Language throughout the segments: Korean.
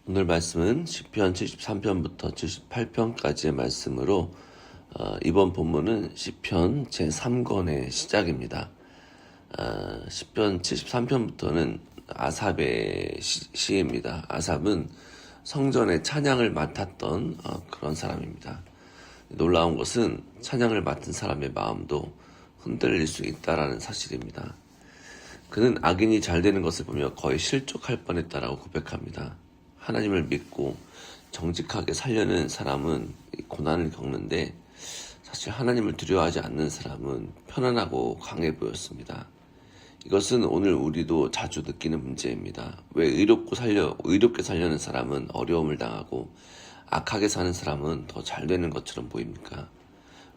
오늘 말씀은 시편 73편부터 78편까지의 말씀으로 이번 본문은 시편 제3권의 시작입니다. 시편 73편부터는 아삽의 시입니다. 아삽은 성전의 찬양을 맡았던 그런 사람입니다. 놀라운 것은 찬양을 맡은 사람의 마음도 흔들릴 수 있다라는 사실입니다. 그는 악인이 잘 되는 것을 보며 거의 실족할 뻔했다라고 고백합니다. 하나님을 믿고 정직하게 살려는 사람은 고난을 겪는데 사실 하나님을 두려워하지 않는 사람은 편안하고 강해 보였습니다. 이것은 오늘 우리도 자주 느끼는 문제입니다. 왜 의롭게 살려는 사람은 어려움을 당하고 악하게 사는 사람은 더 잘 되는 것처럼 보입니까?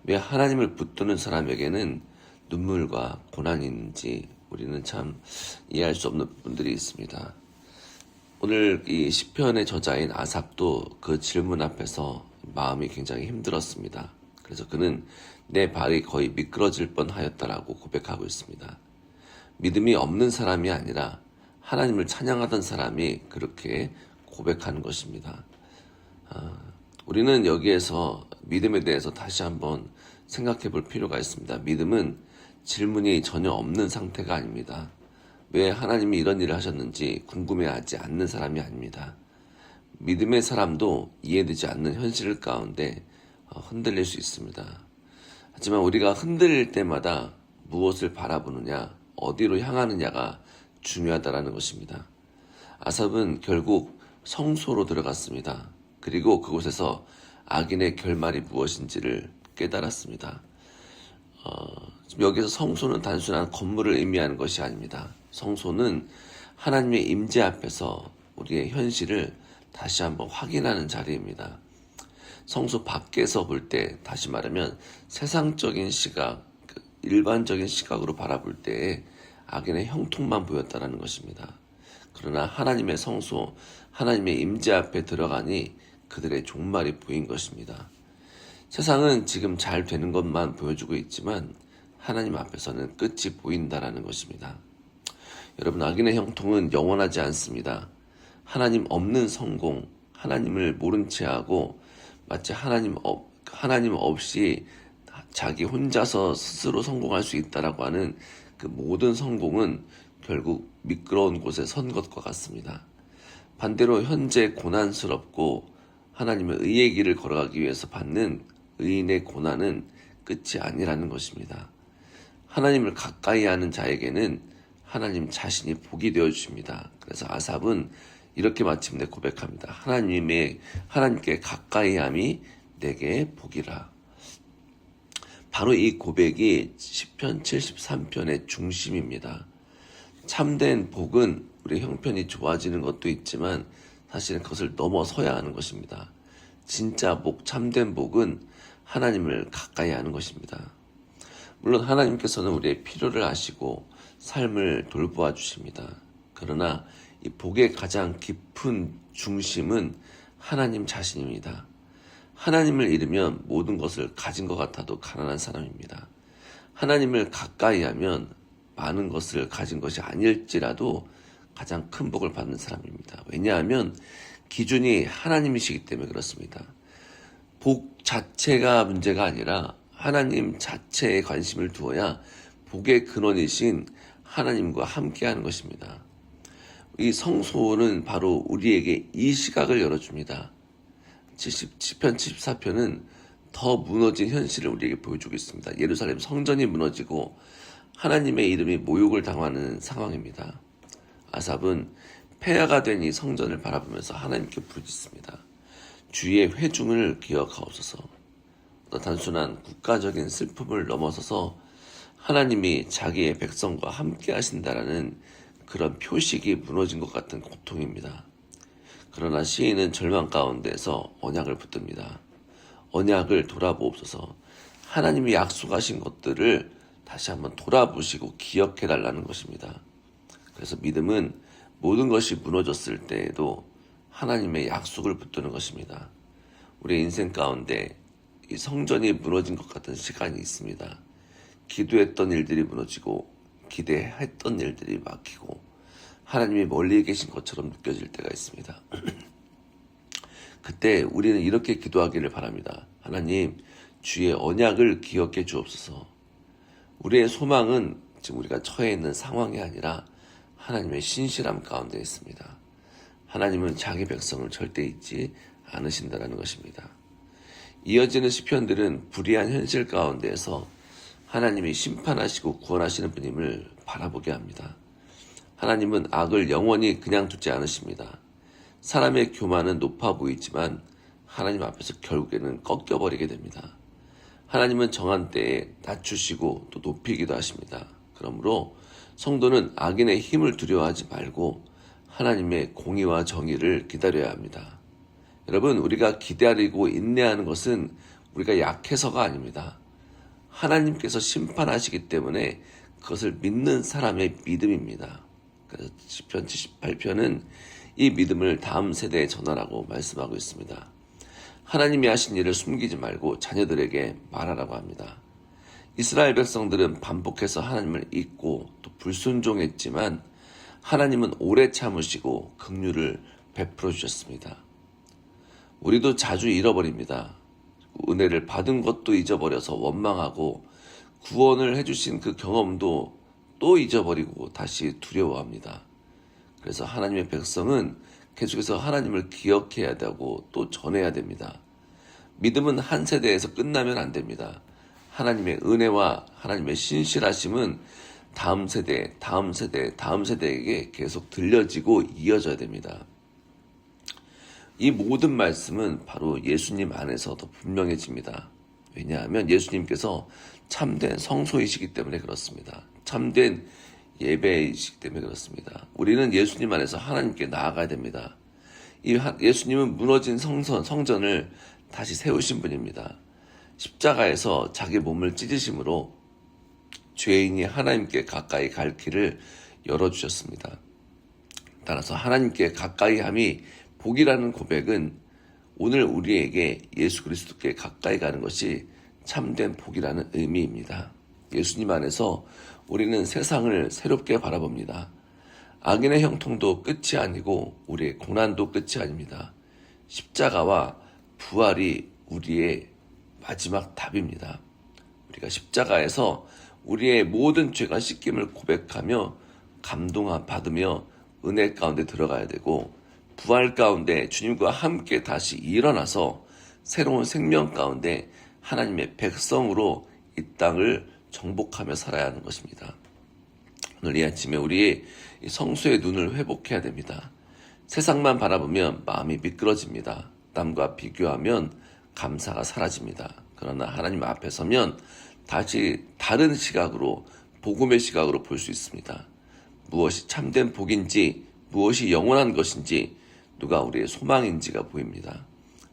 왜 하나님을 붙드는 사람에게는 눈물과 고난이 있는지 우리는 참 이해할 수 없는 부분들이 있습니다. 오늘 이 시편의 저자인 아삽도 그 질문 앞에서 마음이 굉장히 힘들었습니다. 그래서 그는 내 발이 거의 미끄러질 뻔하였다라고 고백하고 있습니다. 믿음이 없는 사람이 아니라 하나님을 찬양하던 사람이 그렇게 고백하는 것입니다. 우리는 여기에서 믿음에 대해서 다시 한번 생각해 볼 필요가 있습니다. 믿음은 질문이 전혀 없는 상태가 아닙니다. 왜 하나님이 이런 일을 하셨는지 궁금해하지 않는 사람이 아닙니다. 믿음의 사람도 이해되지 않는 현실 가운데 흔들릴 수 있습니다. 하지만 우리가 흔들릴 때마다 무엇을 바라보느냐, 어디로 향하느냐가 중요하다는 것입니다. 아삽은 결국 성소로 들어갔습니다. 그리고 그곳에서 악인의 결말이 무엇인지를 깨달았습니다. 여기서 성소는 단순한 건물을 의미하는 것이 아닙니다. 성소는 하나님의 임재 앞에서 우리의 현실을 다시 한번 확인하는 자리입니다. 성소 밖에서 볼 때, 다시 말하면 세상적인 시각, 일반적인 시각으로 바라볼 때에 악인의 형통만 보였다는 것입니다. 그러나 하나님의 성소, 하나님의 임재 앞에 들어가니 그들의 종말이 보인 것입니다. 세상은 지금 잘 되는 것만 보여주고 있지만 하나님 앞에서는 끝이 보인다라는 것입니다. 여러분, 악인의 형통은 영원하지 않습니다. 하나님 없는 성공, 하나님을 모른 채 하고 마치 하나님 없이 자기 혼자서 스스로 성공할 수 있다라고 하는 그 모든 성공은 결국 미끄러운 곳에 선 것과 같습니다. 반대로 현재 고난스럽고 하나님의 의의 길을 걸어가기 위해서 받는 의인의 고난은 끝이 아니라는 것입니다. 하나님을 가까이 하는 자에게는 하나님 자신이 복이 되어 주십니다. 그래서 아삽은 이렇게 마침내 고백합니다. 하나님께 가까이함이 내게 복이라. 바로 이 고백이 시편 73편의 중심입니다. 참된 복은 우리 형편이 좋아지는 것도 있지만 사실은 그것을 넘어서야 하는 것입니다. 진짜 복, 참된 복은 하나님을 가까이 하는 것입니다. 물론 하나님께서는 우리의 필요를 아시고 삶을 돌보아 주십니다. 그러나 이 복의 가장 깊은 중심은 하나님 자신입니다. 하나님을 잃으면 모든 것을 가진 것 같아도 가난한 사람입니다. 하나님을 가까이 하면 많은 것을 가진 것이 아닐지라도 가장 큰 복을 받는 사람입니다. 왜냐하면 기준이 하나님이시기 때문에 그렇습니다. 복 자체가 문제가 아니라 하나님 자체에 관심을 두어야 복의 근원이신 하나님과 함께하는 것입니다. 이 성소는 바로 우리에게 이 시각을 열어줍니다. 시편 74편은 더 무너진 현실을 우리에게 보여주고 있습니다. 예루살렘 성전이 무너지고 하나님의 이름이 모욕을 당하는 상황입니다. 아삽은 폐허가 된 이 성전을 바라보면서 하나님께 부르짖습니다. 주의 회중을 기억하옵소서. 단순한 국가적인 슬픔을 넘어서서 하나님이 자기의 백성과 함께 하신다라는 그런 표식이 무너진 것 같은 고통입니다. 그러나 시인은 절망 가운데서 언약을 붙듭니다. 언약을 돌아보옵소서. 하나님이 약속하신 것들을 다시 한번 돌아보시고 기억해달라는 것입니다. 그래서 믿음은 모든 것이 무너졌을 때에도 하나님의 약속을 붙드는 것입니다. 우리의 인생 가운데 이 성전이 무너진 것 같은 시간이 있습니다. 기도했던 일들이 무너지고 기대했던 일들이 막히고 하나님이 멀리 계신 것처럼 느껴질 때가 있습니다. 그때 우리는 이렇게 기도하기를 바랍니다. 하나님, 주의 언약을 기억해 주옵소서. 우리의 소망은 지금 우리가 처해 있는 상황이 아니라 하나님의 신실함 가운데 있습니다. 하나님은 자기 백성을 절대 잊지 않으신다는 것입니다. 이어지는 시편들은 불의한 현실 가운데에서 하나님이 심판하시고 구원하시는 분임을 바라보게 합니다. 하나님은 악을 영원히 그냥 두지 않으십니다. 사람의 교만은 높아 보이지만 하나님 앞에서 결국에는 꺾여버리게 됩니다. 하나님은 정한 때에 낮추시고 또 높이기도 하십니다. 그러므로 성도는 악인의 힘을 두려워하지 말고 하나님의 공의와 정의를 기다려야 합니다. 여러분, 우리가 기다리고 인내하는 것은 우리가 약해서가 아닙니다. 하나님께서 심판하시기 때문에 그것을 믿는 사람의 믿음입니다. 그래서 시편 78편은 이 믿음을 다음 세대에 전하라고 말씀하고 있습니다. 하나님이 하신 일을 숨기지 말고 자녀들에게 말하라고 합니다. 이스라엘 백성들은 반복해서 하나님을 잊고 또 불순종했지만 하나님은 오래 참으시고 긍휼을 베풀어 주셨습니다. 우리도 자주 잃어버립니다. 은혜를 받은 것도 잊어버려서 원망하고 구원을 해주신 그 경험도 또 잊어버리고 다시 두려워합니다. 그래서 하나님의 백성은 계속해서 하나님을 기억해야 되고 또 전해야 됩니다. 믿음은 한 세대에서 끝나면 안 됩니다. 하나님의 은혜와 하나님의 신실하심은 다음 세대, 다음 세대, 다음 세대에게 계속 들려지고 이어져야 됩니다. 이 모든 말씀은 바로 예수님 안에서 더 분명해집니다. 왜냐하면 예수님께서 참된 성소이시기 때문에 그렇습니다. 참된 예배이시기 때문에 그렇습니다. 우리는 예수님 안에서 하나님께 나아가야 됩니다. 예수님은 무너진 성전을 다시 세우신 분입니다. 십자가에서 자기 몸을 찢으심으로 죄인이 하나님께 가까이 갈 길을 열어주셨습니다. 따라서 하나님께 가까이 함이 복이라는 고백은 오늘 우리에게 예수 그리스도께 가까이 가는 것이 참된 복이라는 의미입니다. 예수님 안에서 우리는 세상을 새롭게 바라봅니다. 악인의 형통도 끝이 아니고 우리의 고난도 끝이 아닙니다. 십자가와 부활이 우리의 마지막 답입니다. 우리가 십자가에서 우리의 모든 죄가 씻김을 고백하며 감동 받으며 은혜 가운데 들어가야 되고 부활 가운데 주님과 함께 다시 일어나서 새로운 생명 가운데 하나님의 백성으로 이 땅을 정복하며 살아야 하는 것입니다. 오늘 이 아침에 우리의 성수의 눈을 회복해야 됩니다. 세상만 바라보면 마음이 미끄러집니다. 남과 비교하면 감사가 사라집니다. 그러나 하나님 앞에 서면 다시 다른 시각으로 복음의 시각으로 볼 수 있습니다. 무엇이 참된 복인지 무엇이 영원한 것인지 누가 우리의 소망인지가 보입니다.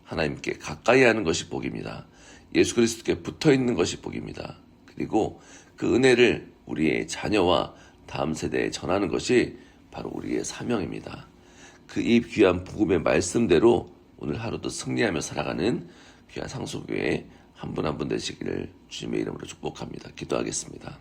하나님께 가까이 하는 것이 복입니다. 예수 그리스도께 붙어있는 것이 복입니다. 그리고 그 은혜를 우리의 자녀와 다음 세대에 전하는 것이 바로 우리의 사명입니다. 이 귀한 복음의 말씀대로 오늘 하루도 승리하며 살아가는 귀한 상소교회 한 분 한 분 되시기를 주님의 이름으로 축복합니다. 기도하겠습니다.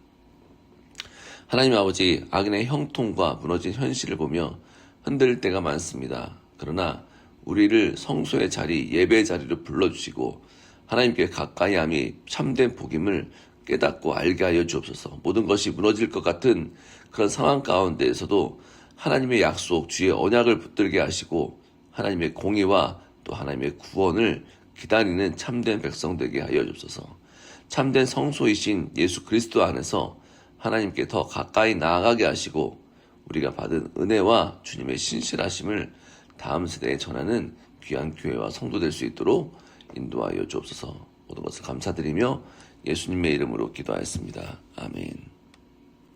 하나님 아버지, 악인의 형통과 무너진 현실을 보며 흔들릴 때가 많습니다. 그러나 우리를 성소의 자리, 예배의 자리로 불러주시고 하나님께 가까이 함이 참된 복임을 깨닫고 알게 하여 주옵소서. 모든 것이 무너질 것 같은 그런 상황 가운데에서도 하나님의 약속, 주의 언약을 붙들게 하시고 하나님의 공의와 또 하나님의 구원을 기다리는 참된 백성 되게 하여 주옵소서. 참된 성소이신 예수 그리스도 안에서 하나님께 더 가까이 나아가게 하시고 우리가 받은 은혜와 주님의 신실하심을 다음 세대에 전하는 귀한 교회와 성도 될 수 있도록 인도하여 주옵소서. 모든 것을 감사드리며 예수님의 이름으로 기도하였습니다. 아멘.